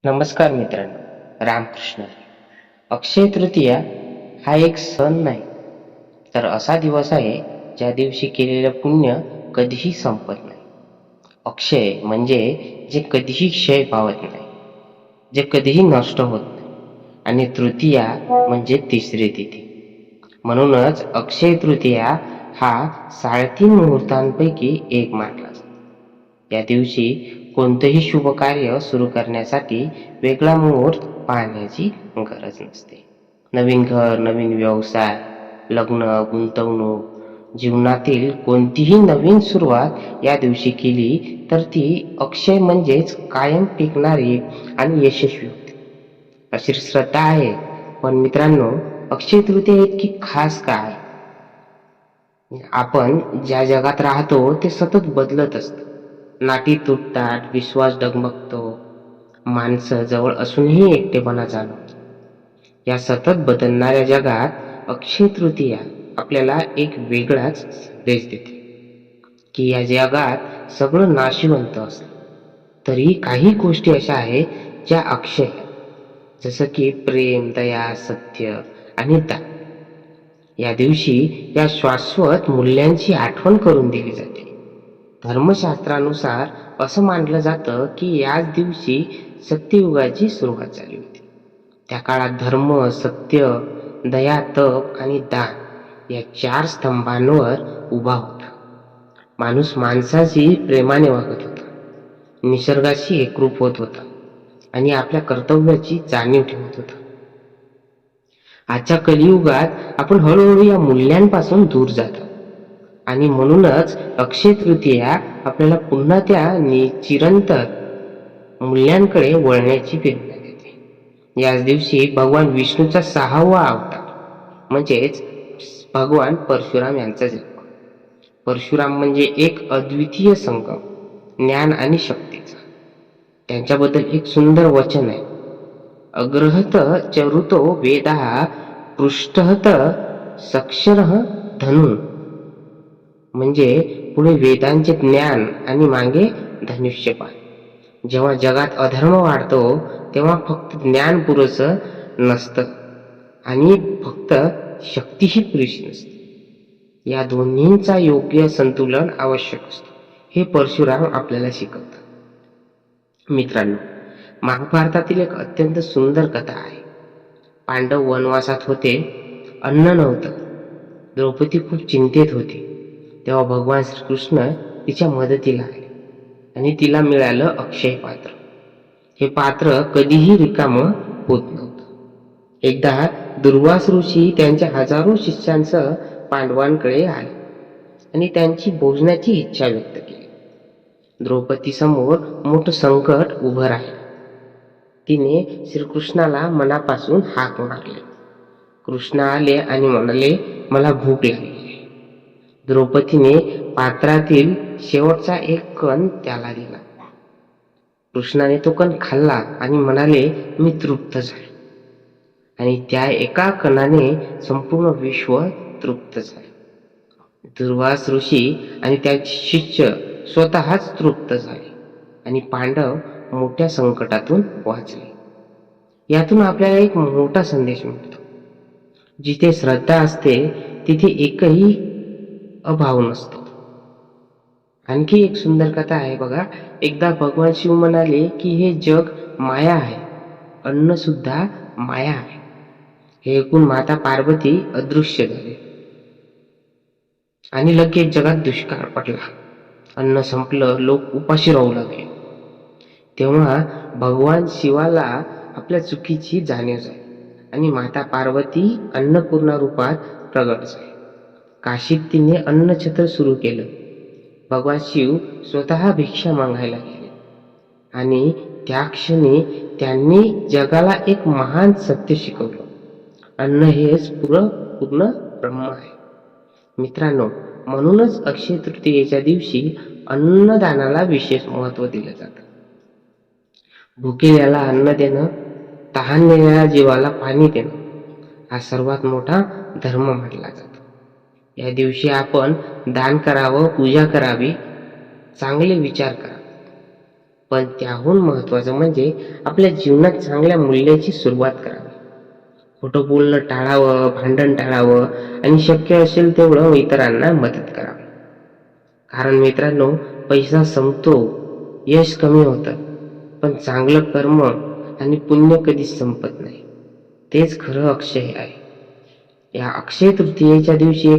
नमस्कार मित्रांनो, रामकृष्ण हरी. अक्षय तृतीया हा एक सण नाही, तर असा दिवस आहे ज्या दिवशी केलेलं पुण्य कधीही संपत नाही. अक्षय म्हणजे जे कधीही क्षय पावत नाही, जे कधीही नष्ट होत नाही. आणि तृतीया म्हणजे तिसरी तिथी. म्हणूनच अक्षय तृतीया हा 3.5 मुहूर्तांपैकी एक मानला जातो. या दिवशी कोणतंही शुभ कार्य सुरू करण्यासाठी वेगळा मुहूर्त पाहण्याची गरज नसते. नवीन घर, नवीन व्यवसाय, लग्न, गुंतवणूक, जीवनातील कोणतीही नवीन सुरुवात या दिवशी केली तर ती अक्षय म्हणजेच कायम टिकणारी आणि यशस्वी होते, अशी श्रद्धा आहे. पण मित्रांनो, अक्षय तृतीया इतकी खास का आहे? आपण ज्या जगात राहतो ते सतत बदलत असतं. नाती तुटतात, विश्वास डगमगतो, माणसं जवळ असूनही एकटेपणा जाणवतो. या सतत बदलणाऱ्या जगात अक्षय तृतीया आपल्याला एक वेगळाच संदेश देते की या जगात सगळं नाशिवंत असतं, तरी काही गोष्टी अशा आहेत ज्या अक्षय आहेत. जसं की प्रेम, दया, सत्य आणि दान. या दिवशी या शाश्वत मूल्यांची आठवण करून दिली जाते. धर्मशास्त्रानुसार असं मानलं जातं की याच दिवशी सत्ययुगाची सुरुवात झाली होती. त्या काळात धर्म, सत्य, दया, तप आणि दान या 4 स्तंभांवर उभा होता. माणूस माणसाशी प्रेमाने वागत होता, निसर्गाशी एकरूप होत होता आणि आपल्या कर्तव्याची जाणीव ठेवत होता. आजच्या कलियुगात आपण हळूहळू या मूल्यांपासून दूर जातो आणि म्हणूनच अक्षय तृतीया आपल्याला पुन्हा त्या चिरंतन मूल्यांकडे वळण्याची प्रेरणा देते. याच दिवशी भगवान विष्णूचा 6वा अवतार म्हणजेच भगवान परशुराम यांचा जन्म. परशुराम म्हणजे एक अद्वितीय संगम ज्ञान आणि शक्तीचा. त्यांच्याबद्दल एक सुंदर वचन आहे, अग्रहत चरुतो वेदाः पृष्ठहत सक्षरः धनुः. म्हणजे पुढे वेदांचे ज्ञान आणि मागे धनुष्यबाण. जेव्हा जगात अधर्म वाढतो तेव्हा फक्त ज्ञान पुरेसं नसतं आणि फक्त शक्तीही पुरेशी नसते. या दोन्हींचा योग्य संतुलन आवश्यक असतो, हे परशुराम आपल्याला शिकवतात. मित्रांनो, महाभारतातील एक अत्यंत सुंदर कथा आहे. पांडव वनवासात होते, अन्न नव्हतं. द्रौपदी खूप चिंतेत होती. तेव्हा भगवान श्रीकृष्ण तिच्या मदतीला आले आणि तिला मिळालं अक्षय पात्र. हे पात्र कधीही रिकामं होत नव्हतं. एकदा दुर्वास ऋषी त्यांच्या हजारो शिष्यांसह पांडवांकडे आले आणि त्यांची भोजनाची इच्छा व्यक्त केली. द्रौपदी समोर मोठं संकट उभं राहिलं. तिने श्रीकृष्णाला मनापासून हाक मारली. कृष्ण आले आणि म्हणाले, मला भूक लागली. द्रौपदीने पात्रातील शेवटचा एक कण त्याला दिला. कृष्णाने तो कण खाल्ला आणि म्हणाले, मी तृप्त झालो. आणि त्या एका कणाने संपूर्ण विश्व तृप्त झाले. दुर्वास ऋषी आणि त्याचे शिष्य स्वतःच तृप्त झाले आणि पांडव मोठ्या संकटातून वाचले. यातून आपल्याला एक मोठा संदेश मिळतो, जिथे श्रद्धा असते तिथे एकही अभाव नसतो. आणखी एक सुंदर कथा आहे बघा. एकदा भगवान शिव म्हणाले की हे जग माया आहे, अन्न सुद्धा माया आहे. हे ऐकून माता पार्वती अदृश्य झाली आणि लगेच जगात दुष्काळ पडला. अन्न संपलं, लोक उपाशी राहू लागले. तेव्हा भगवान शिवाला आपल्या चुकीची जाणीव झाली आणि माता पार्वती अन्नपूर्णा रूपात प्रगट झाली. काशीत तिने अन्नछत्र सुरू केलं. भगवान शिव स्वतः भिक्षा मागायला गेले आणि त्या क्षणी त्यांनी जगाला एक महान सत्य शिकवलं, अन्न हेच पूर्ण ब्रह्म आहे. मित्रांनो, म्हणूनच अक्षय तृतीयेच्या दिवशी अन्नदानाला विशेष महत्त्व दिलं जातं. भुकेल्याला अन्न देणं, तहानलेल्या जीवाला पाणी देणं हा सर्वात मोठा धर्म मानला जातो. या दिवशी आपण दान करावं, पूजा करावी, चांगले विचार करावे. पण त्याहून महत्वाचं म्हणजे आपल्या जीवनात चांगल्या मूल्याची सुरुवात करावी. खोटं बोलणं टाळावं, भांडण टाळावं आणि शक्य असेल तेवढं इतरांना मदत करावी. कारण मित्रांनो, पैसा संपतो, यश कमी होतं, पण चांगलं कर्म आणि पुण्य कधीच संपत नाही. तेच खरं अक्षय आहे. या अक्षय तृतीयेच्या दिवशी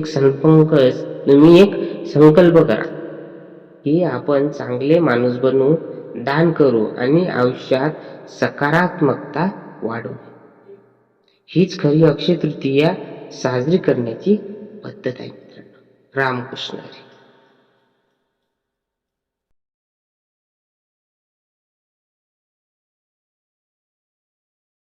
तुम्ही एक संकल्प करा की आपण चांगले माणूस बनू, दान करू आणि आयुष्यात सकारात्मकता वाढवू. हीच खरी अक्षय तृतीया साजरी करण्याची पद्धत आहे मित्रांनो. रामकृष्ण हरी.